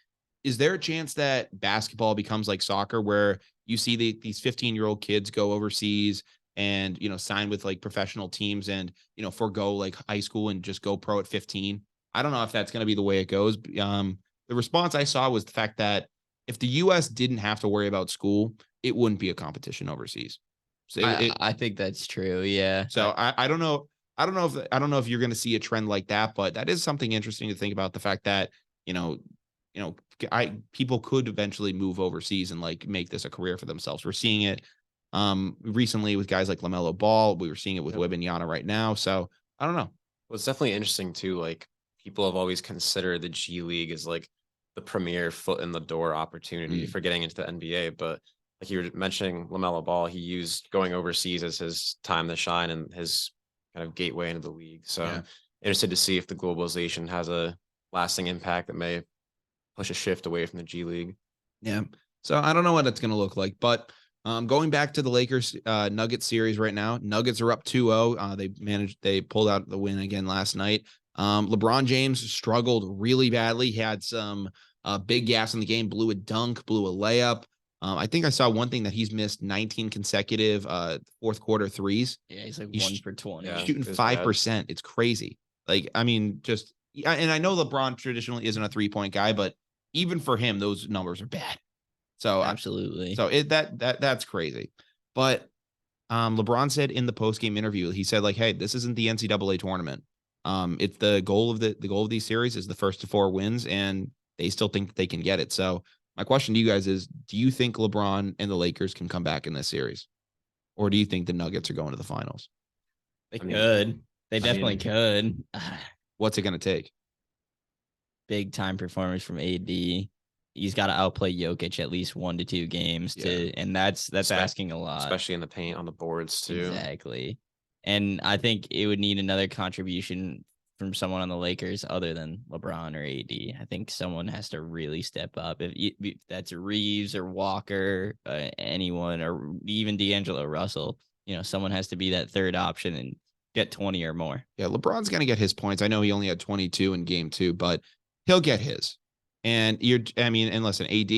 is there a chance that basketball becomes like soccer where you see these 15-year-old kids go overseas and, sign with like professional teams and, forego like high school and just go pro at 15. I don't know if that's going to be the way it goes. The response I saw was the fact that if the US didn't have to worry about school, it wouldn't be a competition overseas. So I think that's true. Yeah. So I don't know. I don't know if you're going to see a trend like that, but that is something interesting to think about. The fact that people could eventually move overseas and like make this a career for themselves. We're seeing it recently with guys like LaMelo Ball. We were seeing it with Wembanyama right now. So I don't know. Well, it's definitely interesting too. Like people have always considered the G League as like the premier foot in the door opportunity for getting into the NBA, but like you were mentioning LaMelo Ball, he used going overseas as his time to shine and his kind of gateway into the league. So interested to see if the globalization has a lasting impact that may push a shift away from the G League. Yeah. So I don't know what it's going to look like, but going back to the Lakers Nuggets series right now, Nuggets are up 2-0. They pulled out the win again last night. LeBron James struggled really badly. He had some big gaps in the game, blew a dunk, blew a layup. I think I saw one thing that he's missed 19 consecutive fourth quarter threes. Yeah, he's like 1 for 20. Yeah, shooting 5%. It's crazy. Like, I mean, and I know LeBron traditionally isn't a 3-point guy, but even for him, those numbers are bad. So absolutely. So that's crazy. But LeBron said in the post-game interview, he said like, hey, this isn't the NCAA tournament. It's the goal of these series is the first to 4 wins, and they still think that they can get it. So my question to you guys is, do you think LeBron and the Lakers can come back in this series? Or do you think the Nuggets are going to the finals? They could. They definitely could. What's it going to take? Big time performance from AD. He's got to outplay Jokic at least 1 to 2 games and that's asking a lot. Especially in the paint on the boards too. Exactly. And I think it would need another contribution from someone on the Lakers other than LeBron or AD. I think someone has to really step up. If that's Reeves or Walker, anyone, or even D'Angelo Russell, someone has to be that third option and get 20 or more. Yeah, LeBron's going to get his points. I know he only had 22 in game 2, but he'll get his. And listen, AD,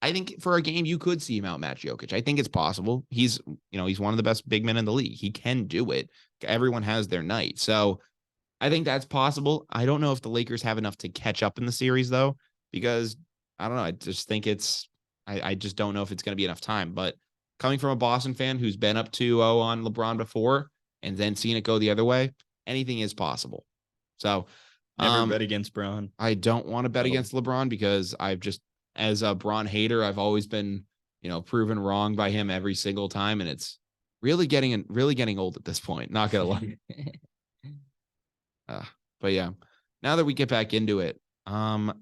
I think for a game you could see him outmatch Jokic. I think it's possible. He's one of the best big men in the league. He can do it. Everyone has their night. So I think that's possible. I don't know if the Lakers have enough to catch up in the series though, because I don't know. I just think I just don't know if it's going to be enough time. But coming from a Boston fan who's been up 2-0 on LeBron before and then seeing it go the other way, anything is possible. So never bet against Bron. I don't want to bet against LeBron because I've just, as a Bron hater, I've always been, proven wrong by him every single time, and it's really getting old at this point. Not gonna lie. But yeah, now that we get back into it, I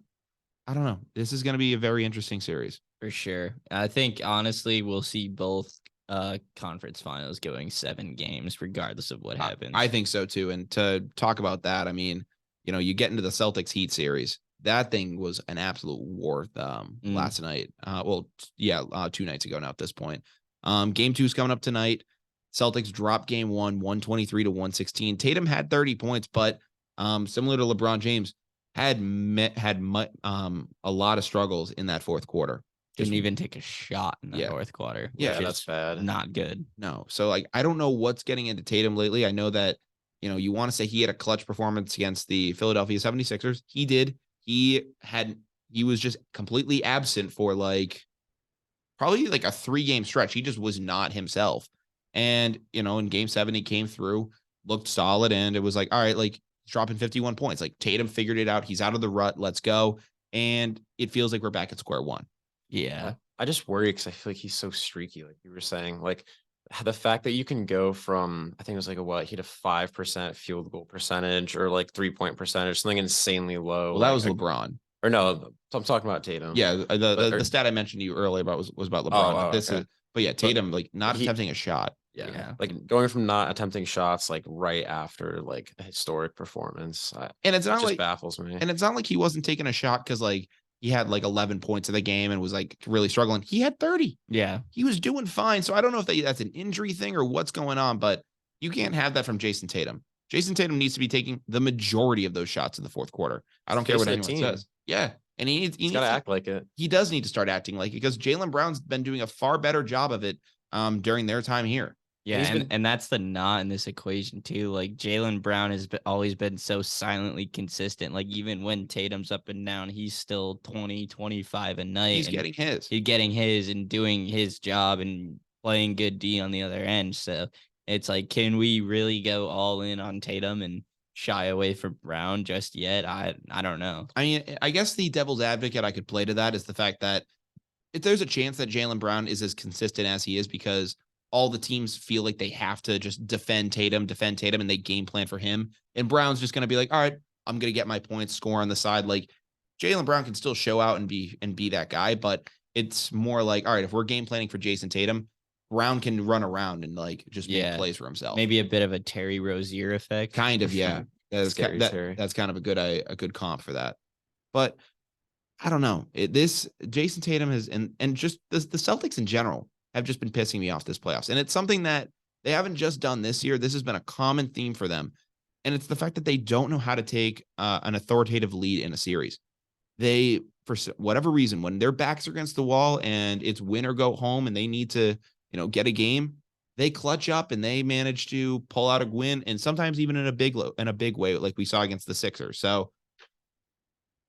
don't know. This is going to be a very interesting series for sure. I think honestly, we'll see both conference finals going 7 games, regardless of what happens. I think so too. And to talk about that, I mean, you get into the Celtics Heat series. That thing was an absolute war last night. 2 nights ago now at this point. Game 2 is coming up tonight. Celtics dropped game 1, 123-116. Tatum had 30 points, but similar to LeBron James, had a lot of struggles in that fourth quarter. Didn't even take a shot in the fourth quarter. Yeah, that's bad. Not good. No. So I don't know what's getting into Tatum lately. I know that, you want to say he had a clutch performance against the Philadelphia 76ers. He did. He was just completely absent for probably a 3-game stretch. He just was not himself. And, in game 7, he came through, looked solid. And it was all right, dropping 51 points. Tatum figured it out. He's out of the rut. Let's go. And it feels like we're back at square one. Yeah. I just worry because I feel like he's so streaky. Like you were saying, the fact that you can go from, I think it was he had a 5% field goal percentage or 3-point percentage, something insanely low. Well, that was LeBron. Or no, I'm talking about Tatum. Yeah, the stat I mentioned to you earlier was about LeBron. But Tatum not attempting a shot. Yeah. Going from not attempting shots right after a historic performance. And it's not just baffles me. And it's not like he wasn't taking a shot because he had 11 points in the game and was really struggling. He had 30. Yeah. He was doing fine. So I don't know if that's an injury thing or what's going on, but you can't have that from Jason Tatum. Jason Tatum needs to be taking the majority of those shots in the fourth quarter. I don't care what anyone says. Yeah. And he's got to act like it. He does need to start acting like it because Jaylen Brown's been doing a far better job of it during their time here. Yeah, he's and that's the knot in this equation too. Like Jaylen Brown has always been so silently consistent. Like even when Tatum's up and down, he's still 20, 25 a night. He's and getting his. He's getting his and doing his job and playing good D on the other end. So it's like, can we really go all in on Tatum and shy away from Brown just yet? I don't know. I mean, I guess the devil's advocate I could play to that is the fact that if there's a chance that Jaylen Brown is as consistent as he is because all the teams feel like they have to just defend Tatum, and they game plan for him. And Brown's just going to be like, all right, I'm going to get my points, score on the side. Like Jaylen Brown can still show out and be that guy, but it's more like, all right, if we're game planning for Jason Tatum, Brown can run around and like just make plays for himself. Maybe a bit of a Terry Rozier effect. Kind of, yeah. That's Terry. That's kind of a good comp for that. But I don't know. This Jason Tatum has and just the Celtics in general have just been pissing me off this playoffs. And it's something that they haven't just done this year. This has been a common theme for them. And it's the fact that they don't know how to take an authoritative lead in a series. They, for whatever reason, when their backs are against the wall and it's win or go home and they need to, get a game, they clutch up and they manage to pull out a win. And sometimes even in a big way, like we saw against the Sixers. So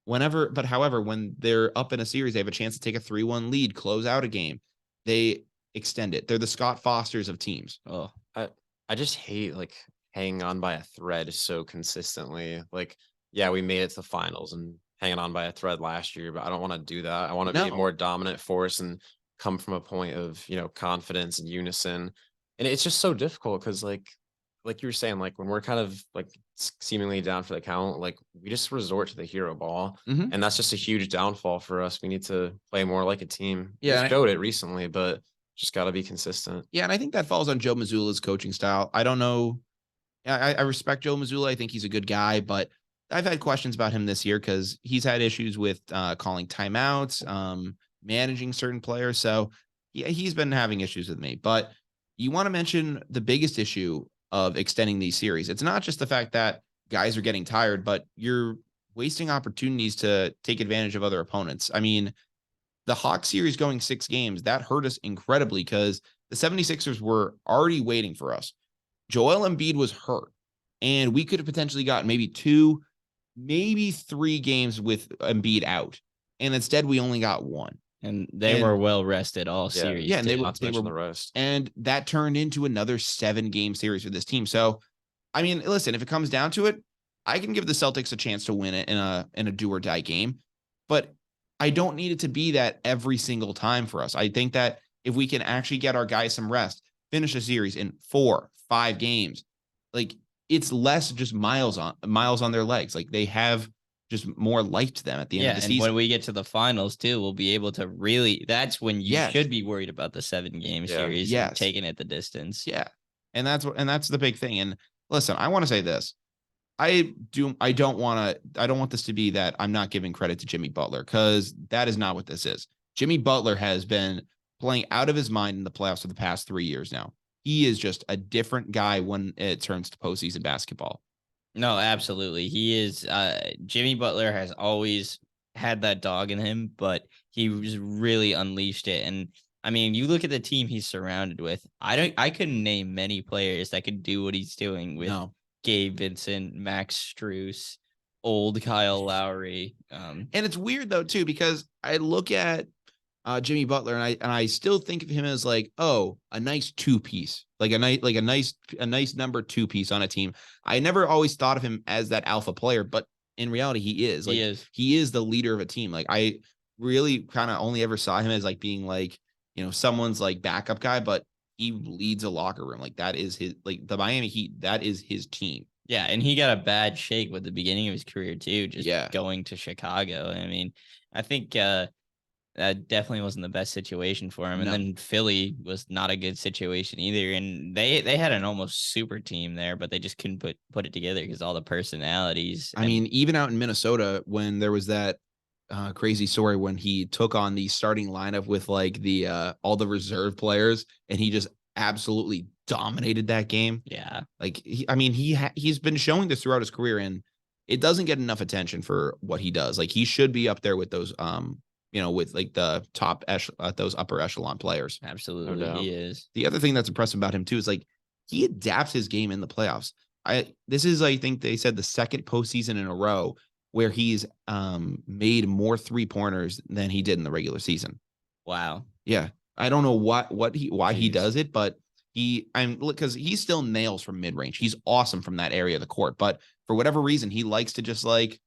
however, when they're up in a series, they have a chance to take a 3-1 lead, close out a game. They extend it. They're the Scott Fosters of teams. Oh, I just hate like hanging on by a thread so consistently. Like, yeah, we made it to the finals and hanging on by a thread last year, but I don't want to do that. I want to be a more dominant force and come from a point of, confidence and unison. And it's just so difficult because like you were saying, like when we're kind of like seemingly down for the count, like we just resort to the hero ball. Mm-hmm. And that's just a huge downfall for us. We need to play more like a team. Yeah. We showed it recently, but just got to be consistent. Yeah. And I think that falls on Joe Mazzulla's coaching style. I don't know. I respect Joe Mazzulla. I think he's a good guy, but I've had questions about him this year because he's had issues with calling timeouts, managing certain players. So yeah, he's been having issues with me. But you want to mention the biggest issue of extending these series. It's not just the fact that guys are getting tired, but you're wasting opportunities to take advantage of other opponents. I mean, the Hawks series going 6 games, that hurt us incredibly because the 76ers were already waiting for us. Joel Embiid was hurt, and we could have potentially got maybe 2, maybe 3 games with Embiid out. And instead, we only got 1. And they were well rested all series. Yeah, and they were the rest. And that turned into another 7-game series for this team. So, I mean, listen, if it comes down to it, I can give the Celtics a chance to win it in a do or die game, but I don't need it to be that every single time for us. I think that if we can actually get our guys some rest, finish a series in 4, 5 games, like it's less just miles on their legs. Like they have just more life to them at the end of the season. And when we get to the finals too, we'll be able to really, that's when you should be worried about the 7-game series and taking it the distance. Yeah. And that's the big thing. And listen, I want to say this. I don't want this to be that I'm not giving credit to Jimmy Butler because that is not what this is. Jimmy Butler has been playing out of his mind in the playoffs for the past 3 years now. He is just a different guy when it turns to postseason basketball. No, absolutely. He is. Jimmy Butler has always had that dog in him, but he was really unleashed it. And I mean, you look at the team he's surrounded with. I couldn't name many players that could do what he's doing with Gabe Vincent, Max Strus, old Kyle Lowry. And it's weird though too because I look at Jimmy Butler and I still think of him as like, oh, a nice 2-piece, like a nice number 2-piece on a team. I never always thought of him as that alpha player, but in reality, he is. Like, he is the leader of a team. Like I really kind of only ever saw him as like being like, someone's like backup guy, but he leads a locker room. Like that is his, like the Miami Heat, that is his team. Yeah. And he got a bad shake with the beginning of his career too, just going to Chicago. I mean, I think that definitely wasn't the best situation for him. And then Philly was not a good situation either. And they had an almost super team there, but they just couldn't put it together because all the personalities. I mean, even out in Minnesota, when there was that crazy story when he took on the starting lineup with like the all the reserve players and he just absolutely dominated that game. Yeah. Like, he's been showing this throughout his career and it doesn't get enough attention for what he does. Like he should be up there with those with like the top those upper echelon players. Absolutely, No doubt. he is. The other thing that's impressive about him too is like he adapts his game in the playoffs. This is, I think they said, the second postseason in a row where he's made more 3-pointers than he did in the regular season. Wow. Yeah. I don't know why he Jeez. does it, but because he still nails from mid-range. He's awesome from that area of the court, but for whatever reason, he likes to just like,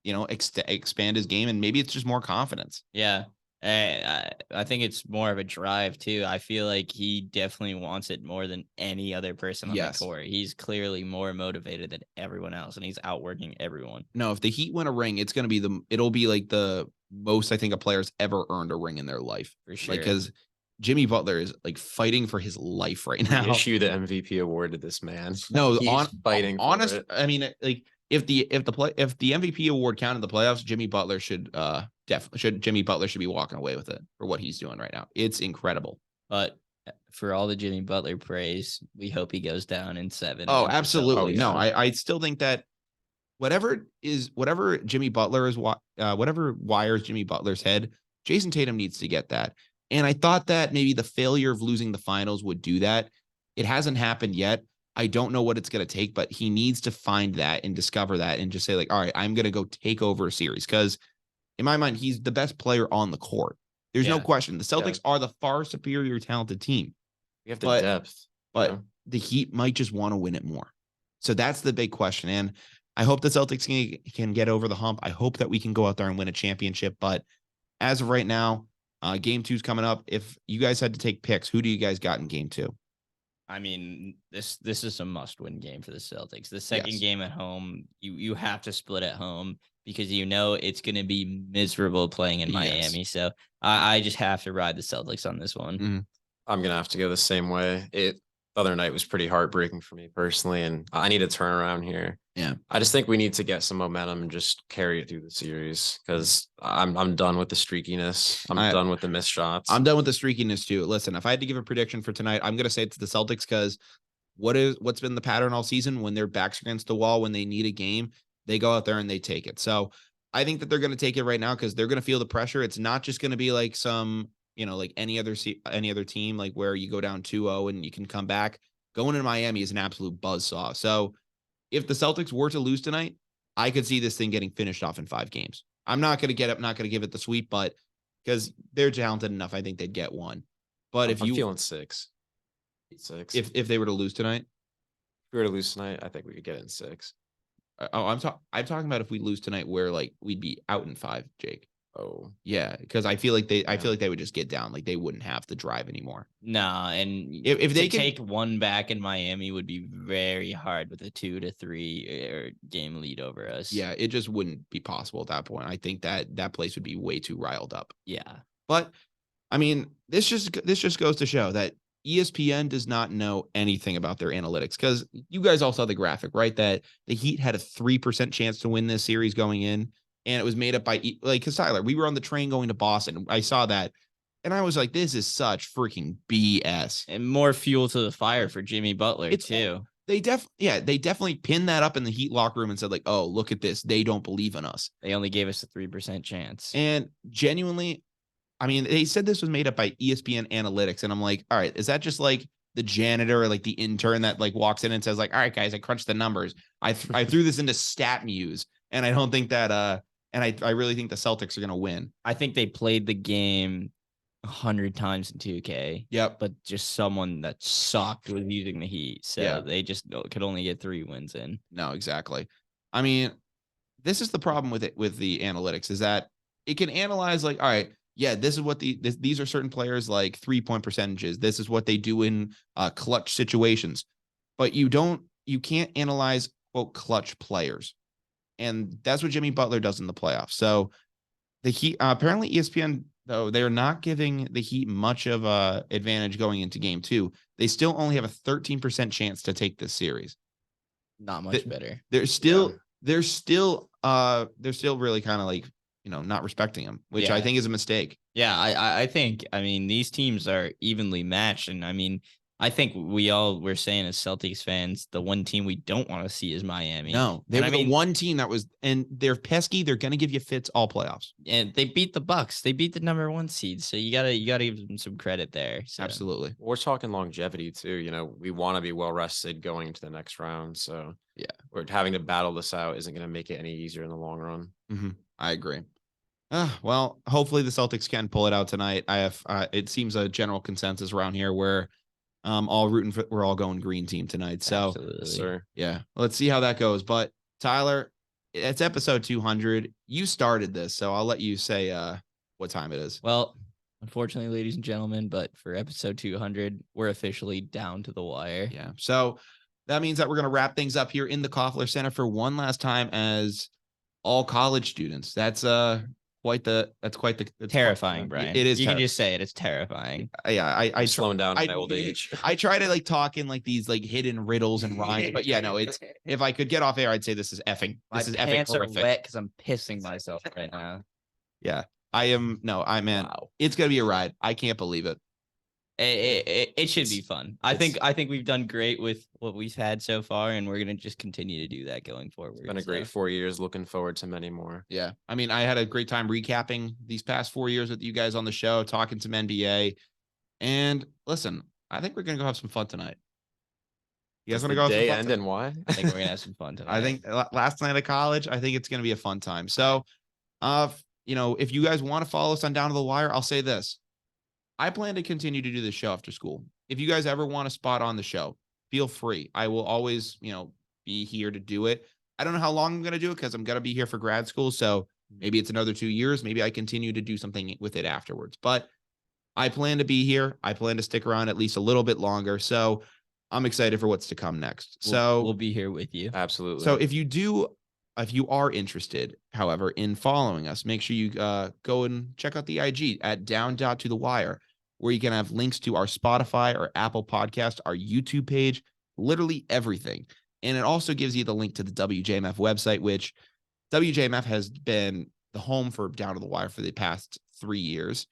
expand his game, and maybe it's just more confidence. Yeah. I think it's more of a drive too. I feel like he definitely wants it more than any other person on Yes. the court. He's clearly more motivated than everyone else, and he's outworking everyone. No, if the Heat win a ring, it'll be like the most I think a player's ever earned a ring in their life. For sure. Because Jimmy Butler is like fighting for his life right now. Issue the MVP award to this man. No, He's fighting. Honest, For it. I mean, like if the MVP award counted the playoffs, Jimmy Butler should be walking away with it for what he's doing right now. It's incredible. But for all the Jimmy Butler praise, we hope he goes down in 7. Oh, against the absolutely. Celtics. No, I still think that whatever Jimmy Butler is, whatever wires Jimmy Butler's head, Jason Tatum needs to get that. And I thought that maybe the failure of losing the finals would do that. It hasn't happened yet. I don't know what it's going to take, but he needs to find that and discover that and just say like, all right, I'm going to go take over a series. Because in my mind, he's the best player on the court. There's no question. The Celtics are the far superior talented team. We have the depth. But the Heat might just want to win it more. So that's the big question. And I hope the Celtics can get over the hump. I hope that we can go out there and win a championship. But as of right now, game 2's coming up. If you guys had to take picks, who do you guys got in game 2? I mean, this is a must-win game for the Celtics. The second game at home, you have to split at home because it's going to be miserable playing in Miami. So I just have to ride the Celtics on this one. Mm-hmm. I'm going to have to go the same way. The other night was pretty heartbreaking for me personally, and I need a turnaround here. Yeah. I just think we need to get some momentum and just carry it through the series because I'm done with the streakiness. I'm done with the missed shots. I'm done with the streakiness too. Listen, if I had to give a prediction for tonight, I'm going to say it's the Celtics because what's been the pattern all season when their backs against the wall, when they need a game, they go out there and they take it. So I think that they're going to take it right now because they're going to feel the pressure. It's not just going to be like some, like any other team, like where you go down 2-0 and you can come back. Going into Miami is an absolute buzzsaw. So if the Celtics were to lose tonight, I could see this thing getting finished off in 5 games. I'm not going to give it the sweep, but because they're talented enough, I think they'd get one. But I'm feeling 6. If they were to lose tonight, if we were to lose tonight, I think we could get it in 6. I'm talking about if we lose tonight, where like we'd be out in 5, Jake. Oh yeah, because I feel like they would just get down, like they wouldn't have the drive anymore. Nah, and if they could take one back in Miami would be very hard with a 2-3 game lead over us. Yeah, it just wouldn't be possible at that point. I think that place would be way too riled up. Yeah, but I mean, this just goes to show that ESPN does not know anything about their analytics because you guys all saw the graphic, right? That the Heat had a 3% chance to win this series going in. And it was made up by because Tyler, we were on the train going to Boston. I saw that. And I was like, this is such freaking BS. And more fuel to the fire for Jimmy Butler too. They definitely pinned that up in the Heat locker room and said like, oh, look at this. They don't believe in us. They only gave us a 3% chance. And genuinely, I mean, they said this was made up by ESPN analytics. And I'm like, all right, is that just like the janitor or like the intern that like walks in and says like, all right, guys, I crunched the numbers. I threw this into StatMuse. And I don't think that, and I really think the Celtics are going to win. I think they played the game 100 times in 2K. Yep. But just someone that sucked was using the Heat. So they just could only get 3 wins in. No, exactly. I mean, this is the problem with the analytics is that it can analyze like, all right, yeah, this is what these are certain players like 3-point percentages. This is what they do in clutch situations. But you can't analyze quote clutch players. And that's what Jimmy Butler does in the playoffs. So the Heat, apparently ESPN, though, they're not giving the Heat much of a advantage going into game 2. They still only have a 13% chance to take this series. Not much better. They're still really kind of like, not respecting him, which I think is a mistake. Yeah, I think, these teams are evenly matched. And I think we all were saying as Celtics fans, the one team we don't want to see is Miami. No, they were the one team that was, and they're pesky. They're going to give you fits all playoffs. And they beat the Bucks. They beat the number 1 seed. So you gotta give them some credit there. So. Absolutely. We're talking longevity too. You know, we want to be well rested going into the next round. So yeah, we're having to battle this out isn't going to make it any easier in the long run. Mm-hmm. I agree. Well, hopefully the Celtics can pull it out tonight. It seems a general consensus around here where we're all going green team tonight. So Absolutely. Sir. Yeah, let's see how that goes. But Tyler, it's episode 200. You started this, so I'll let you say what time it is. Well, unfortunately, ladies and gentlemen, but for episode 200, we're officially down to the wire. Yeah. So that means that we're going to wrap things up here in the Koffler Center for one last time as all college students. That's quite the terrifying, Brian. It is. You can just say it. It's terrifying. Yeah, I'm slowing down in my old age. I try to like talk in like these like hidden riddles and rhymes, but yeah, no, it's if I could get off air, I'd say this is effing. This is effing horrific. Wet because I'm pissing myself right now. Yeah, I am. No, I mean, It's gonna be a ride. I can't believe it. It should be fun. I think we've done great with what we've had so far, and we're gonna just continue to do that going forward. It's been a great 4 years. Looking forward to many more. Yeah, I mean, I had a great time recapping these past 4 years with you guys on the show, talking some NBA. And listen, I think we're gonna go have some fun tonight. You guys want to go? Day end and why? I think we're gonna have some fun tonight. I think last night of college, I think it's gonna be a fun time. So, if you guys want to follow us on Down to the Wire, I'll say this. I plan to continue to do this show after school. If you guys ever want a spot on the show, feel free. I will always, be here to do it. I don't know how long I'm going to do it because I'm going to be here for grad school. So maybe it's another 2 years. Maybe I continue to do something with it afterwards. But I plan to be here. I plan to stick around at least a little bit longer. So I'm excited for what's to come next. We'll be here with you. Absolutely. So if you are interested, however, in following us, make sure you go and check out the IG at down.to-the-wire, where you can have links to our Spotify or Apple podcast, our YouTube page, literally everything. And it also gives you the link to the WJMF website, which WJMF has been the home for Down to the Wire for the past 3 years.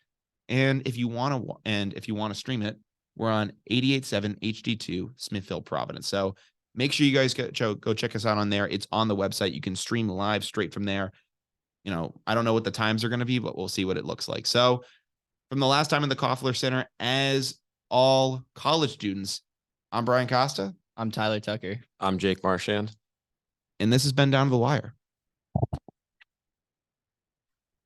And if you want to stream it, we're on 88.7 HD2 Smithfield, Providence. So make sure you guys go check us out on there. It's on the website. You can stream live straight from there. I don't know what the times are going to be, but we'll see what it looks like. So from the last time in the Koffler Center, as all college students, I'm Brian Costa. I'm Tyler Tucker. I'm Jake Marchand. And this has been Down to the Wire.